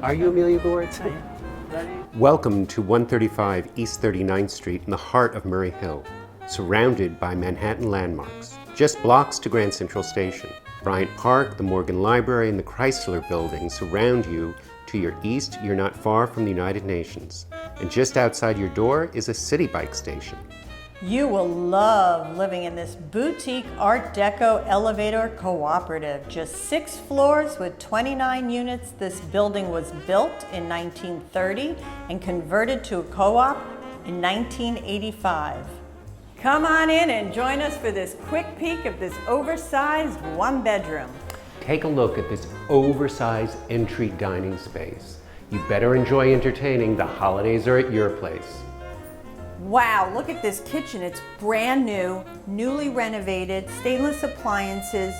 Are you Amelia Gewirtz? Welcome to 135 East 39th Street in the heart of Murray Hill, surrounded by Manhattan landmarks. Just blocks to Grand Central Station. Bryant Park, the Morgan Library, and the Chrysler Building surround you. To your east, you're not far from the United Nations. And just outside your door is a city bike station. You will love living in this boutique Art Deco elevator cooperative. Just 6 floors with 29 units. This building was built in 1930 and converted to a co-op in 1985. Come on in and join us for this quick peek of this oversized 1-bedroom. Take a look at this oversized entry dining space. You better enjoy entertaining. The holidays are at your place. Wow, look at this kitchen. It's brand new, newly renovated, stainless appliances,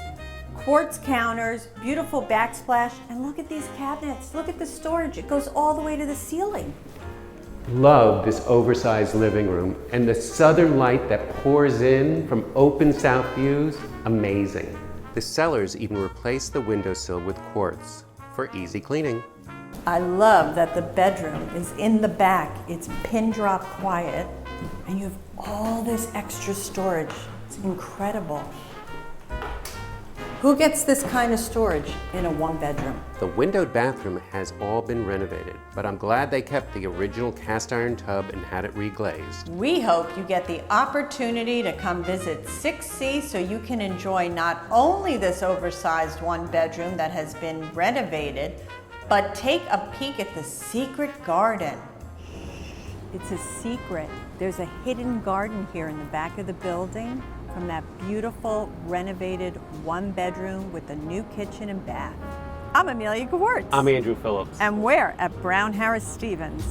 quartz counters, beautiful backsplash, and look at these cabinets. Look at the storage. It goes all the way to the ceiling. Love this oversized living room and the southern light that pours in from open south views. Amazing. The sellers even replaced the windowsill with quartz for easy cleaning. I love that the bedroom is in the back. It's pin drop quiet, and you have all this extra storage. It's incredible. Who gets this kind of storage in a 1-bedroom? The windowed bathroom has all been renovated, but I'm glad they kept the original cast iron tub and had it reglazed. We hope you get the opportunity to come visit 6C so you can enjoy not only this oversized 1-bedroom that has been renovated, but take a peek at the secret garden. It's a secret. There's a hidden garden here in the back of the building from that beautiful renovated 1-bedroom with a new kitchen and bath. I'm Amelia Gewirtz. I'm Andrew Phillips. And we're at Brown Harris Stevens.